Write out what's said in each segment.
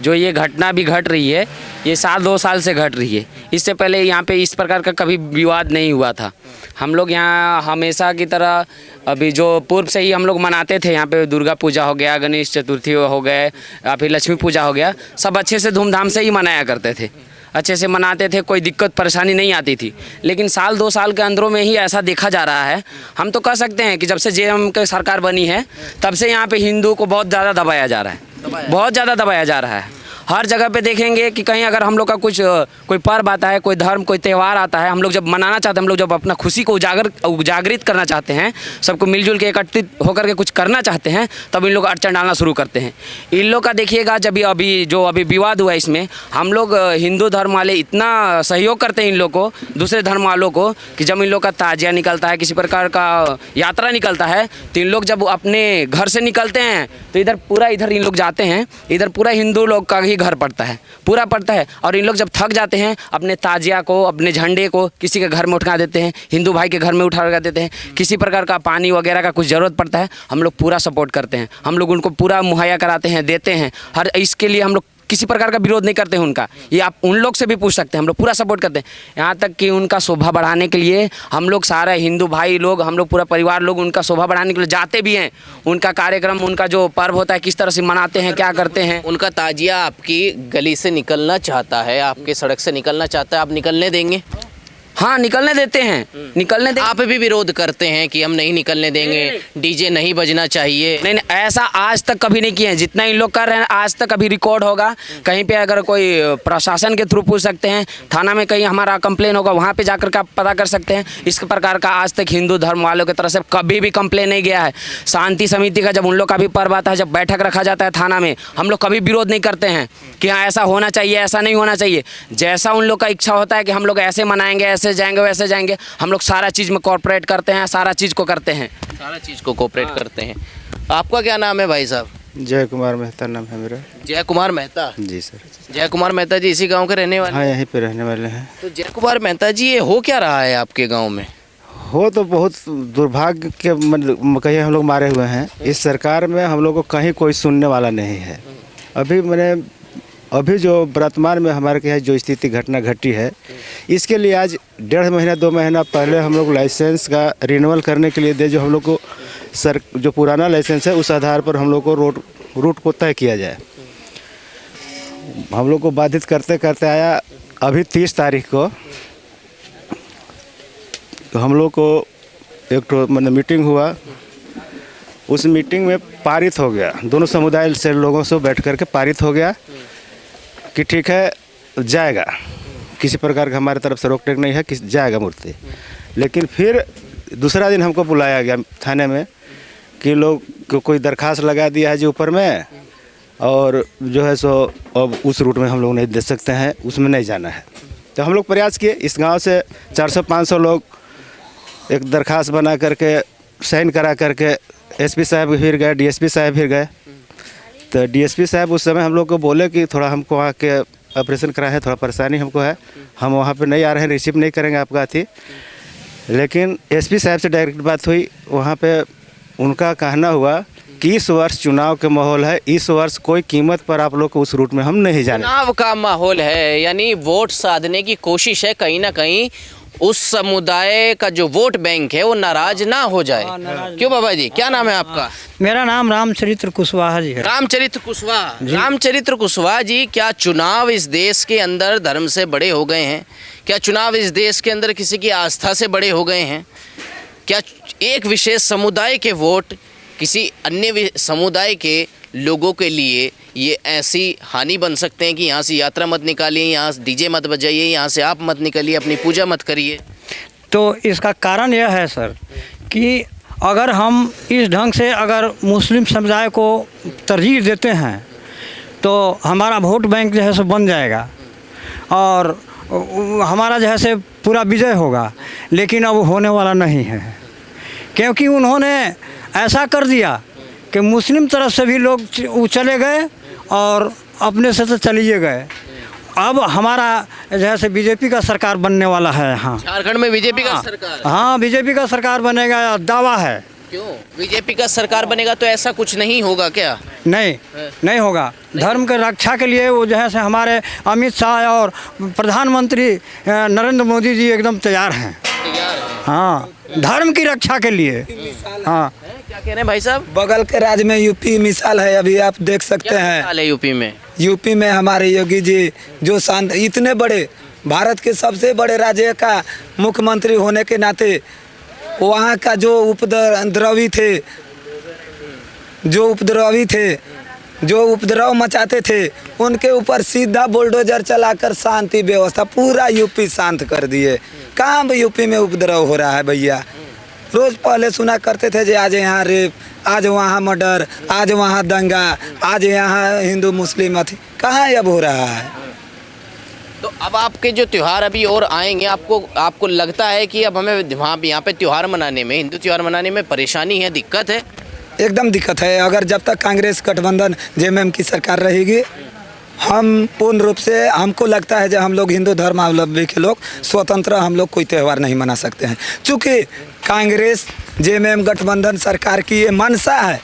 जो ये घटना भी घट रही है ये साल 2 साल से घट रही है। इससे पहले यहाँ पे इस प्रकार का कभी विवाद नहीं हुआ था। हम लोग यहाँ हमेशा की तरह अभी जो पूर्व से ही हम लोग मनाते थे, यहाँ पे दुर्गा पूजा हो गया, गणेश चतुर्थी हो गए या फिर लक्ष्मी पूजा हो गया, सब अच्छे से धूमधाम से ही मनाया करते थे, अच्छे से मनाते थे, कोई दिक्कत परेशानी नहीं आती थी। लेकिन साल 2 साल के अंदरों में ही ऐसा देखा जा रहा है। हम तो कह सकते हैं कि जब से जेएम की सरकार बनी है तब से यहाँ पे हिंदू को बहुत ज़्यादा दबाया जा रहा है, बहुत ज़्यादा दबाया जा रहा है। हर जगह पे देखेंगे कि कहीं अगर हम लोग का कुछ कोई पर्व आता है, कोई धर्म, कोई त्यौहार आता है, हम लोग जब मनाना चाहते हैं, हम लोग जब अपना खुशी को उजागरित करना चाहते हैं, सबको मिलजुल के एकत्रित होकर के कुछ करना चाहते हैं, तब इन लोग अड़चन डालना शुरू करते हैं। इन लोग का देखिएगा, जब अभी विवाद हुआ इसमें हम लोग हिंदू धर्म वाले इतना सहयोग करते हैं इन लोग को, दूसरे धर्म वालों को, कि जब इन लोग का ताजिया निकलता है, किसी प्रकार का यात्रा निकलता है, तो इन लोग जब अपने घर से निकलते हैं तो इधर इन लोग जाते हैं, इधर पूरा हिंदू लोग का ही घर पड़ता है, पूरा पड़ता है। और इन लोग जब थक जाते हैं अपने ताजिया को, अपने झंडे को किसी के घर में उठा देते हैं, हिंदू भाई के घर में उठा देते हैं। किसी प्रकार का पानी वगैरह का कुछ ज़रूरत पड़ता है, हम लोग पूरा सपोर्ट करते हैं, हम लोग उनको पूरा मुहैया कराते हैं, देते हैं। हर इसके लिए हम लोग किसी प्रकार का विरोध नहीं करते हैं उनका। ये आप उन लोग से भी पूछ सकते हैं, हम लोग पूरा सपोर्ट करते हैं। यहाँ तक कि उनका शोभा बढ़ाने के लिए हम लोग सारे हिंदू भाई लोग, हम लोग पूरा परिवार लोग उनका शोभा बढ़ाने के लिए जाते भी हैं। उनका कार्यक्रम, उनका जो पर्व होता है किस तरह से मनाते हैं, क्या करते हैं। उनका ताजिया आपकी गली से निकलना चाहता है, आपके सड़क से निकलना चाहता है, आप निकलने देंगे? हाँ, निकलने देते हैं, निकलने देंगे। आप भी विरोध करते हैं कि हम नहीं निकलने देंगे, डीजे नहीं बजना चाहिए? नहीं, ऐसा आज तक कभी नहीं किए हैं। जितना इन लोग कर रहे हैं आज तक अभी रिकॉर्ड होगा कहीं पे, अगर कोई प्रशासन के थ्रू पूछ सकते हैं, थाना में कहीं हमारा कंप्लेन होगा, वहाँ पे जाकर के आप पता कर सकते हैं। इस प्रकार का आज तक हिंदू धर्म वालों की तरफ से कभी भी कंप्लेन नहीं गया है। शांति समिति का जब उन लोग का भी पर्व आता है, जब बैठक रखा जाता है थाना में, हम लोग कभी विरोध नहीं करते हैं कि हाँ ऐसा होना चाहिए, ऐसा नहीं होना चाहिए। जैसा उन लोग का इच्छा होता है कि हम लोग ऐसे मनाएंगे, ऐसे जाएंगे, वैसे जाएंगे, हम लोग सारा चीज़ में कॉर्पोरेट करते हैं, सारा चीज़ को करते हैं, सारा चीज़ को कोऑपरेट करते हैं। आपका क्या नाम है भाई साहब? जय कुमार मेहता नाम है मेरा। जय कुमार मेहता जी सर। जय कुमार मेहता जी इसी गांव के रहने वाले? हाँ, यहीं पे रहने वाले हैं। तो जय कुमार मेहता जी, ये हो क्या रहा है आपके गांव में? हो तो बहुत दुर्भाग्य के कहीं हम लोग मारे हुए हैं। इस सरकार में हम लोग को कहीं कोई सुनने वाला नहीं है। अभी जो वर्तमान में हमारे यहाँ जो स्थिति घटना घटी है, इसके लिए आज 1.5 महीना 2 महीना पहले हम लोग लाइसेंस का रिन्यूअल करने के लिए दे, जो हम लोग को जो पुराना लाइसेंस है उस आधार पर हम लोग को रूट को तय किया जाए। हम लोग को बाधित करते करते आया। अभी 30 तारीख को तो हम लोग को एक मतलब मीटिंग हुआ, उस मीटिंग में पारित हो गया, दोनों समुदाय से लोगों से बैठ करके पारित हो गया कि ठीक है जाएगा, किसी प्रकार का हमारे तरफ से रोक टोक नहीं है कि जाएगा मूर्ति। लेकिन फिर दूसरा दिन हमको बुलाया गया थाने में कि लोग को कोई दरखास्त लगा दिया है जी ऊपर में, और जो है सो अब उस रूट में हम लोग नहीं दे सकते हैं, उसमें नहीं जाना है। तो हम लोग प्रयास किए, इस गांव से 400-500 लोग एक दरखास्त बना करके साइन करा करके एसपी साहब फिर गए, डीएसपी साहब फिर गए। तो डीएसपी साहब उस समय हम लोग को बोले कि थोड़ा हमको वहाँ के ऑपरेशन कराए हैं, थोड़ा परेशानी हमको है, हम वहाँ पे नहीं आ रहे हैं, रिसीव नहीं करेंगे आपका अथी। लेकिन एसपी साहब से डायरेक्ट बात हुई, वहाँ पे उनका कहना हुआ कि इस वर्ष चुनाव के माहौल है, इस वर्ष कोई कीमत पर आप लोग को उस रूट में हम नहीं जाने। चुनाव का माहौल है, यानी वोट साधने की कोशिश है, कहीं ना कहीं उस समुदाय का जो वोट बैंक है वो नाराज ना हो जाए। क्यों बाबा जी, क्या नाम है आपका? मेरा नाम रामचरित्र कुशवाहा जी है। रामचरित्र कुशवाहा। रामचरित्र कुशवाहा जी, क्या चुनाव इस देश के अंदर धर्म से बड़े हो गए हैं? क्या चुनाव इस देश के अंदर किसी की आस्था से बड़े हो गए हैं? क्या एक विशेष समुदाय के वोट किसी अन्य समुदाय के लोगों के लिए ये ऐसी हानि बन सकते हैं कि यहाँ से यात्रा मत निकालिए, यहाँ से डीजे मत बजाइए, यहाँ से आप मत निकलिए, अपनी पूजा मत करिए? तो इसका कारण यह है सर कि अगर हम इस ढंग से अगर मुस्लिम समुदाय को तरजीह देते हैं तो हमारा वोट बैंक जो है सो बन जाएगा और हमारा जो है से पूरा विजय होगा। लेकिन अब होने वाला नहीं है, क्योंकि उन्होंने ऐसा कर दिया कि मुस्लिम तरफ से भी लोग चले गए और अपने से तो चलिए गए। अब हमारा जैसे बीजेपी का सरकार बनने वाला है यहाँ झारखंड में। बीजेपी का सरकार? हाँ, बीजेपी का सरकार बनेगा, दावा है। क्यों? बीजेपी का सरकार बनेगा तो ऐसा कुछ नहीं होगा क्या? नहीं होगा। धर्म के रक्षा के लिए वो जो है से हमारे अमित शाह और प्रधानमंत्री नरेंद्र मोदी जी एकदम तैयार हैं। हाँ, धर्म की रक्षा के लिए। हाँ, क्या कह रहे हैं भाई साहब? बगल के राज्य में यूपी मिसाल है, अभी आप देख सकते क्या हैं। हाल है यूपी में? यूपी में हमारे योगी जी जो शांत, इतने बड़े भारत के सबसे बड़े राज्य का मुख्यमंत्री होने के नाते वहाँ का जो उपद्रवी थे, जो उपद्रव मचाते थे, उनके ऊपर सीधा बुलडोजर चलाकर शांति व्यवस्था पूरा यूपी शांत कर दिए। कहाँ यूपी में उपद्रव हो रहा है भैया? रोज पहले सुना करते थे जो आज यहाँ रेप, आज वहाँ मर्डर, आज वहाँ दंगा, आज यहाँ हिंदू मुस्लिम अथी, कहाँ अब हो रहा है? तो अब आपके जो त्योहार अभी और आएंगे, आपको लगता है कि अब हमें वहाँ यहाँ पे त्योहार मनाने में, हिंदू त्योहार मनाने में परेशानी है, दिक्कत है? एकदम दिक्कत है। अगर जब तक कांग्रेस गठबंधन जेएमएम की सरकार रहेगी, हम पूर्ण रूप से, हमको लगता है जो हम लोग हिंदू धर्मावलंबी के लोग स्वतंत्र हम लोग कोई त्यौहार नहीं मना सकते हैं। चूँकि कांग्रेस जेएमएम गठबंधन सरकार की ये मंशा है,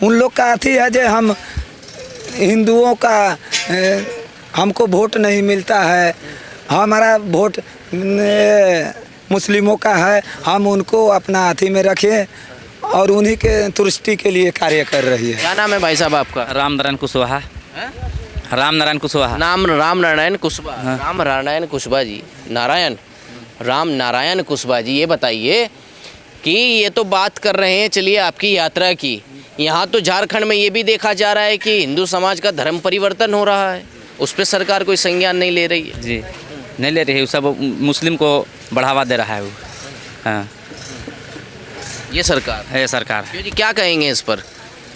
उन लोग का अथी है जो हम हिंदुओं का हमको वोट नहीं मिलता है, हमारा वोट मुस्लिमों का है, हम उनको अपना अथी में रखें और उन्हीं के तुष्टि के लिए कार्य कर रही है। क्या नाम है भाई साहब आपका? राम नारायण कुशवाहा। राम नारायण कुशवाहा। नाम राम नारायण कुशवाहा। राम नारायण कुशवाहा जी, राम नारायण कुशवाहा जी, ये बताइए कि ये तो बात कर रहे हैं, चलिए आपकी यात्रा की, यहाँ तो झारखंड में ये भी देखा जा रहा है कि हिंदू समाज का धर्म परिवर्तन हो रहा है, उस पर सरकार कोई संज्ञान नहीं ले रही है। जी, नहीं ले रही है, सब मुस्लिम को बढ़ावा दे रहा है वो। हाँ, ये सरकार है सरकार। क्यों जी, क्या कहेंगे इस पर?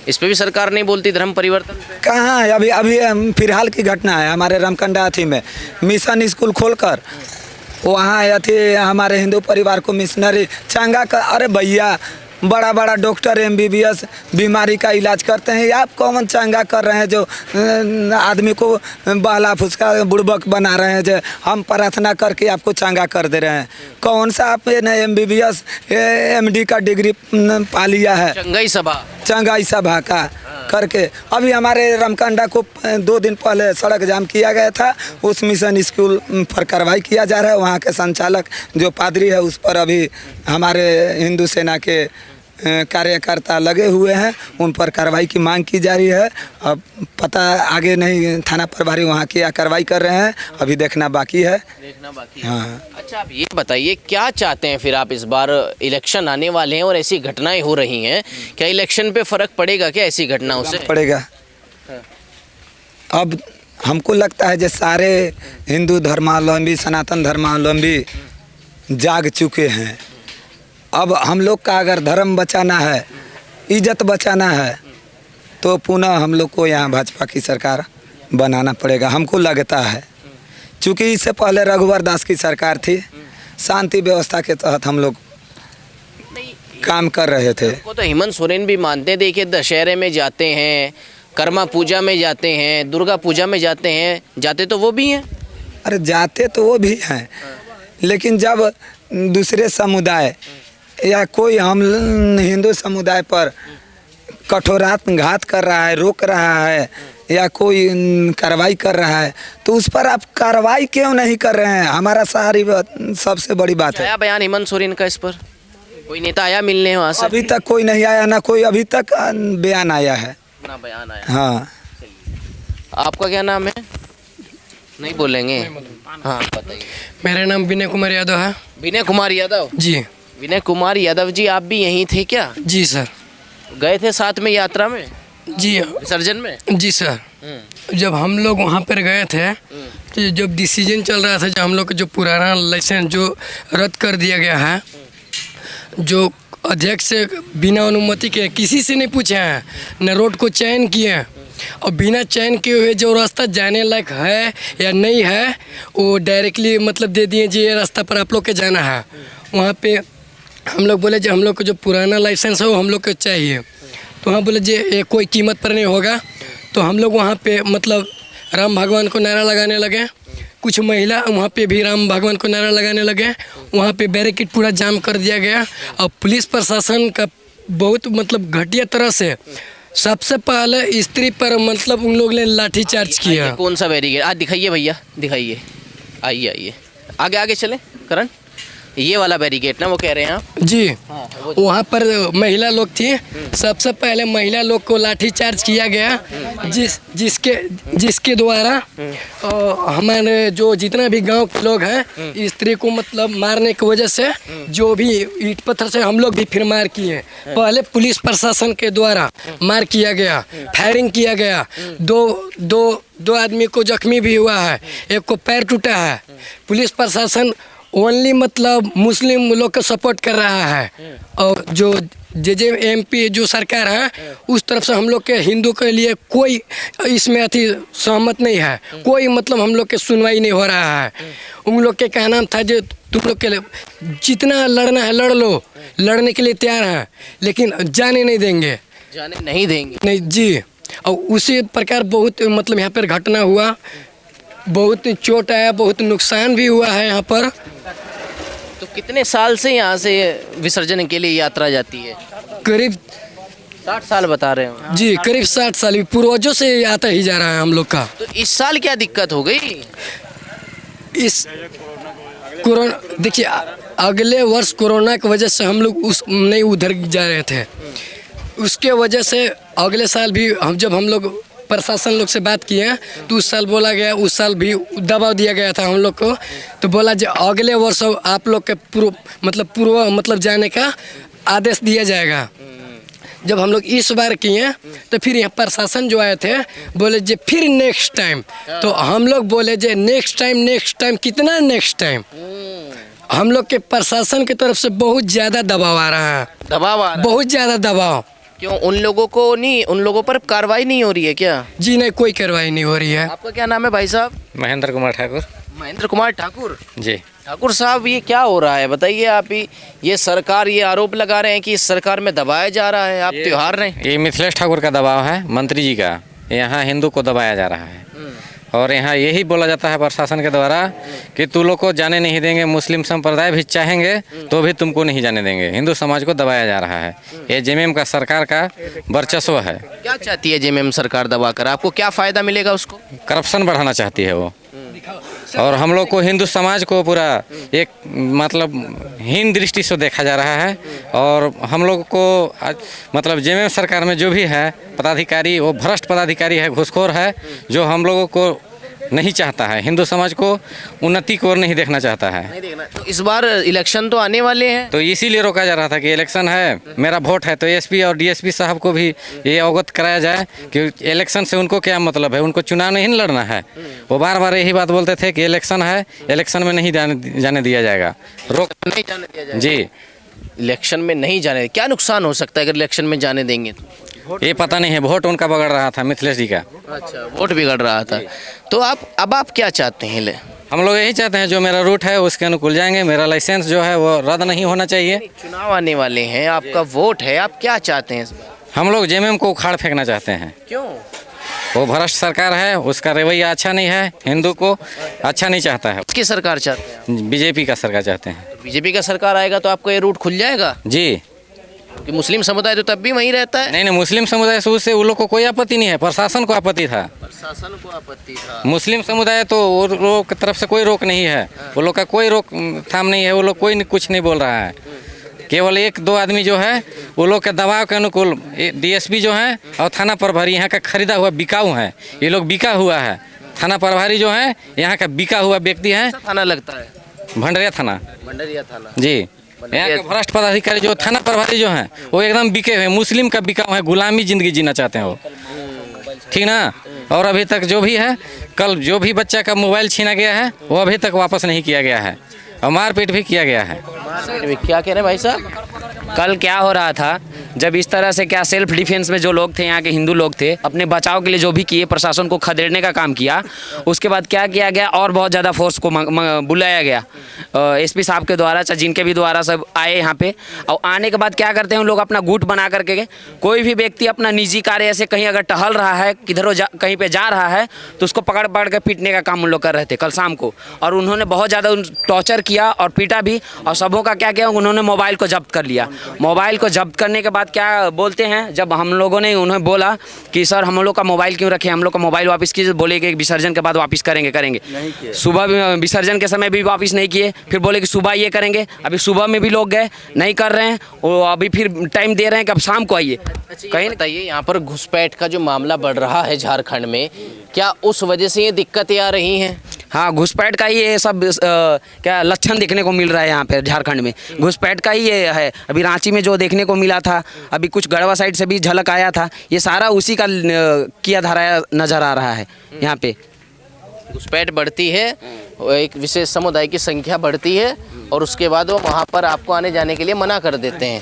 इस पे भी सरकार नहीं बोलती धर्म परिवर्तन पे? कहाँ है? अभी फिलहाल की घटना है हमारे रामकंडा अथी में, मिशन स्कूल खोलकर वहाँ अथी हमारे हिंदू परिवार को मिशनरी चंगा कर, अरे भैया बड़ा बड़ा डॉक्टर एमबीबीएस बीमारी का इलाज करते हैं, आप कौन चंगा कर रहे हैं जो आदमी को बहला फुसका बुड़बक बना रहे हैं, जो हम प्रार्थना करके आपको चंगा कर दे रहे हैं? कौन सा आपने एमबीबीएस एमडी का डिग्री पा लिया है? चंगाई सभा का करके अभी हमारे रामकांडा को 2 दिन पहले सड़क जाम किया गया था, उस मिशन स्कूल पर कार्रवाई किया जा रहा है। वहाँ के संचालक जो पादरी है उस पर अभी हमारे हिंदू सेना के कार्यकर्ता लगे हुए हैं, उन पर कार्रवाई की मांग की जा रही है। अब पता आगे नहीं, थाना प्रभारी वहाँ क्या कार्रवाई कर रहे हैं अभी देखना बाकी है। हाँ। अच्छा, आप ये बताइए क्या चाहते हैं फिर आप? इस बार इलेक्शन आने वाले हैं और ऐसी घटनाएं हो रही हैं, क्या इलेक्शन पे फर्क पड़ेगा क्या ऐसी घटनाओं से? पड़ेगा। अब हमको लगता है जो सारे हिंदू धर्मावलंबी, सनातन धर्मावलंबी जाग चुके हैं। अब हम लोग का अगर धर्म बचाना है, इज्जत बचाना है, तो पुनः हम लोग को यहाँ भाजपा की सरकार बनाना पड़ेगा, हमको लगता है। चूँकि इससे पहले रघुवर दास की सरकार थी, शांति व्यवस्था के तहत हम लोग काम कर रहे थे। वो तो हेमंत सोरेन भी मानते, देखिए दशहरे में जाते हैं, कर्मा पूजा में जाते हैं, दुर्गा पूजा में जाते हैं, जाते तो वो भी हैं। अरे जाते तो वो भी हैं, लेकिन जब दूसरे समुदाय या कोई हम हिंदू समुदाय पर कठोरात्मघात कर रहा है, रोक रहा है या कोई कार्रवाई कर रहा है, तो उस पर आप कार्रवाई क्यों नहीं कर रहे हैं? हमारा सारी सबसे बड़ी बात है। आया बयान हेमंत सोरेन का इस पर? कोई नेता आया मिलने वहाँ से? अभी तक कोई नहीं आया, ना कोई अभी तक बयान आया है। ना बयान आया। हाँ। आपका क्या नाम है? नहीं बोलेंगे? हाँ बताइए। मेरा नाम विनय कुमार यादव है। विनय कुमार यादव जी? विनय कुमार यादव जी, आप भी यहीं थे क्या? जी सर। गए थे साथ में यात्रा में? जी। विसर्जन में? जी सर। जब हम लोग वहाँ पर गए थे, तो जब डिसीजन चल रहा था, जब हम लोग का जो पुराना लाइसेंस जो रद्द कर दिया गया है, जो अध्यक्ष से बिना अनुमति के किसी से नहीं पूछे हैं, न रोड को चयन किए हैं, और बिना चयन किए हुए जो रास्ता जाने लायक है या नहीं है वो डायरेक्टली मतलब दे दिए जी ये रास्ता पर आप लोग के जाना है। वहाँ पे हम लोग बोले जो हम लोग को जो पुराना लाइसेंस है वो हम लोग को चाहिए, तो वहाँ बोले जी ये कोई कीमत पर नहीं होगा। तो हम लोग वहाँ पे मतलब राम भगवान को नारा लगाने लगे, कुछ महिला वहाँ पे भी राम भगवान को नारा लगाने लगे। वहाँ पे बैरिकेड पूरा जाम कर दिया गया और पुलिस प्रशासन का बहुत मतलब घटिया तरह से सबसे पहले स्त्री पर मतलब उन लोग ने लाठी चार्ज किया। ये कौन सा बैरिकेड आज दिखाइए भैया, दिखाइए, आइए आइए आगे आगे चले करण, ये वाला बैरिकेड ना वो कह रहे हैं आप? जी, हाँ, वहाँ पर महिला लोग थी, सबसे पहले महिला लोग को लाठी चार्ज किया गया, जिसके द्वारा हमारे जो जितना भी गांव के लोग हैं स्त्री को मतलब मारने की वजह से जो भी ईंट पत्थर से हम लोग भी फिर मार किए। पहले पुलिस प्रशासन के द्वारा मार किया गया, फायरिंग किया गया, दो आदमी को जख्मी भी हुआ है, एक को पैर टूटा है। पुलिस प्रशासन ओनली मतलब मुस्लिम लोग को सपोर्ट कर रहा है और जो JJMP जो सरकार है उस तरफ से हम लोग के हिंदू के लिए कोई इसमें अति सहमत नहीं है, कोई मतलब हम लोग के सुनवाई नहीं हो रहा है। उन लोग के कहना था जो तुम लोग के लिए जितना लड़ना है लड़ लो, लड़ने के लिए तैयार हैं, लेकिन जाने नहीं देंगे, जाने नहीं देंगे। नहीं जी। और उसी प्रकार बहुत मतलब यहाँ पर घटना हुआ, बहुत चोट आया, बहुत नुकसान भी हुआ है यहाँ पर। तो कितने साल से यहाँ से विसर्जन के लिए यात्रा जाती है? करीब 60 साल बता रहे हो जी, करीब 60 साल पूर्वजों से आता ही जा रहा है हम लोग का। तो इस साल क्या दिक्कत हो गई? इस कोरोना देखिए, अगले वर्ष कोरोना की वजह से हम लोग नहीं उधर जा रहे थे, उसके वजह से अगले साल भी जब हम लोग प्रशासन लोग से बात किए तो उस साल बोला गया, उस साल भी दबाव दिया गया था हम लोग को, तो बोला जो अगले वर्ष आप लोग के पूर्व जाने का आदेश दिया जाएगा। जब हम लोग इस बार किए तो फिर यहाँ प्रशासन जो आए थे बोले जे फिर नेक्स्ट टाइम, तो हम लोग बोले जे नेक्स्ट टाइम कितना नेक्स्ट टाइम? हम लोग के प्रशासन की तरफ से बहुत ज़्यादा दबाव आ रहा है, बहुत ज़्यादा दबाव। क्यों उन लोगों पर कार्रवाई नहीं हो रही है क्या? जी नहीं, कोई कार्रवाई नहीं हो रही है। आपका क्या नाम है भाई साहब? महेंद्र कुमार ठाकुर। महेंद्र कुमार ठाकुर जी। ठाकुर साहब, ये क्या हो रहा है बताइए आप ही। ये सरकार ये आरोप लगा रहे हैं कि इस सरकार में दबाया जा रहा है, आप त्योहार नहीं। ये मिथिलेश ठाकुर का दबाव है, मंत्री जी का। यहाँ हिंदू को दबाया जा रहा है और यहाँ यही बोला जाता है प्रशासन के द्वारा कि तू लोग को जाने नहीं देंगे, मुस्लिम संप्रदाय भी चाहेंगे तो भी तुमको नहीं जाने देंगे। हिंदू समाज को दबाया जा रहा है, ये JMM का सरकार का वर्चस्व है। क्या चाहती है JMM सरकार दबाकर? आपको क्या फ़ायदा मिलेगा उसको? करप्शन बढ़ाना चाहती है वो, और हम लोग को हिंदू समाज को पूरा एक मतलब हीन दृष्टि से देखा जा रहा है। और हम लोग को मतलब JMM सरकार में जो भी है पदाधिकारी, वो भ्रष्ट पदाधिकारी है, घूसखोर है, जो हम लोगों को नहीं चाहता है, हिंदू समाज को उन्नति को नहीं देखना चाहता है। नहीं देखना। तो इस बार इलेक्शन तो आने वाले हैं, तो इसीलिए रोका जा रहा था कि इलेक्शन है, मेरा वोट है, तो SP और DSP साहब को भी ये अवगत कराया जाए कि इलेक्शन से उनको क्या मतलब है, उनको चुनाव नहीं लड़ना है। वो बार बार यही बात बोलते थे कि इलेक्शन है, इलेक्शन में नहीं जाने दिया जाएगा, रोक नहीं जाने दिया जाएगा। जी। इलेक्शन में नहीं जाने, क्या नुकसान हो सकता है अगर इलेक्शन में जाने देंगे तो? ये पता नहीं है, वोट उनका बिगड़ रहा था, मिथिलेश जी का। अच्छा, वोट बिगड़ रहा था। तो आप क्या चाहते हैं? हम लोग यही चाहते हैं जो मेरा रूट है उसके अनुकूल जाएंगे, मेरा लाइसेंस जो है वो रद्द नहीं होना चाहिए। चुनाव आने वाले हैं, आपका वोट है, आप क्या चाहते हैं इस बार? हम लोग JMM को उखाड़ फेंकना चाहते हैं। क्यों? वो भ्रष्ट सरकार है, उसका रवैया अच्छा नहीं है, हिंदू को अच्छा नहीं चाहता है। किसकी सरकार चाहते हैं? BJP का सरकार चाहते हैं। BJP का सरकार आएगा तो आपको ये रूट खुल जाएगा? जी। कि मुस्लिम समुदाय तो तब भी वहीं रहता है। नहीं, मुस्लिम समुदाय से उससे वो लोग को कोई आपत्ति नहीं है, प्रशासन को आपत्ति था। प्रशासन को आपत्ति था। मुस्लिम समुदाय तो वो लोग की तरफ से कोई रोक नहीं है, वो लोग का कोई रोक थाम नहीं है, वो लोग कोई कुछ नहीं बोल रहा है। केवल 1-2 आदमी जो है वो लोग के दबाव के अनुकूल DSP जो है और थाना प्रभारी यहाँ का खरीदा हुआ बिकाऊ है, ये लोग बिका हुआ है। थाना प्रभारी जो है यहाँ का बिका हुआ व्यक्ति है। थाना लगता है भंडरिया थाना। भंडरिया थाना जी। यहाँ का भ्रष्ट पदाधिकारी जो थाना प्रभारी जो है वो एकदम बिके हुए, मुस्लिम का बिका हुआ है, गुलामी जिंदगी जीना चाहते हैं वो, ठीक ना। और अभी तक जो भी है, कल जो भी बच्चा का मोबाइल छीना गया है वो अभी तक वापस नहीं किया गया है, और मारपीट भी किया गया है। क्या कह रहे हैं भाई साहब? कल क्या हो रहा था, जब इस तरह से क्या सेल्फ डिफेंस में जो लोग थे, यहाँ के हिंदू लोग थे, अपने बचाव के लिए जो भी किए, प्रशासन को खदेड़ने का काम किया। उसके बाद क्या किया गया, और बहुत ज़्यादा फोर्स को बुलाया गया SP साहब के द्वारा, चाहे जिनके भी द्वारा सब आए यहाँ पे। और आने के बाद क्या करते हैं उन लोग, अपना गुट बना करके कोई भी व्यक्ति अपना निजी कार्य से कहीं अगर टहल रहा है, किधर कहीं पर जा रहा है, तो उसको पकड़ पकड़ के पीटने का काम उन लोग कर रहे थे कल शाम को। और उन्होंने बहुत ज़्यादा टॉर्चर किया और पीटा भी, और सबों का क्या किया, उन्होंने मोबाइल को जब्त कर लिया। मोबाइल को जब्त करने के बाद बाद क्या बोलते हैं, जब हम लोगों ने उन्हें बोला कि सर हम लोग का मोबाइल क्यों रखे, हम लोग का मोबाइल वापस कीजिए, बोले कि विसर्जन के बाद वापस करेंगे। सुबह भी विसर्जन के समय भी वापस नहीं किए, फिर बोले कि सुबह ये करेंगे। अभी सुबह में भी लोग गए, नहीं कर रहे हैं, और अभी फिर टाइम दे रहे हैं कि अब शाम को आइए। कहीं बताइए, यहाँ पर घुसपैठ का जो मामला बढ़ रहा है झारखंड में, क्या उस वजह से ये दिक्कतें आ रही हैं? हाँ, घुसपैठ का ही ये सब क्या लक्षण देखने को मिल रहा है यहाँ पे झारखंड में, घुसपैठ का ही ये है। अभी रांची में जो देखने को मिला था, अभी कुछ गढ़वा साइड से भी झलक आया था, ये सारा उसी का किया धारा नज़र आ रहा है यहाँ पे। घुसपैठ बढ़ती है, एक विशेष समुदाय की संख्या बढ़ती है, और उसके बाद वो वहाँ पर आपको आने जाने के लिए मना कर देते हैं।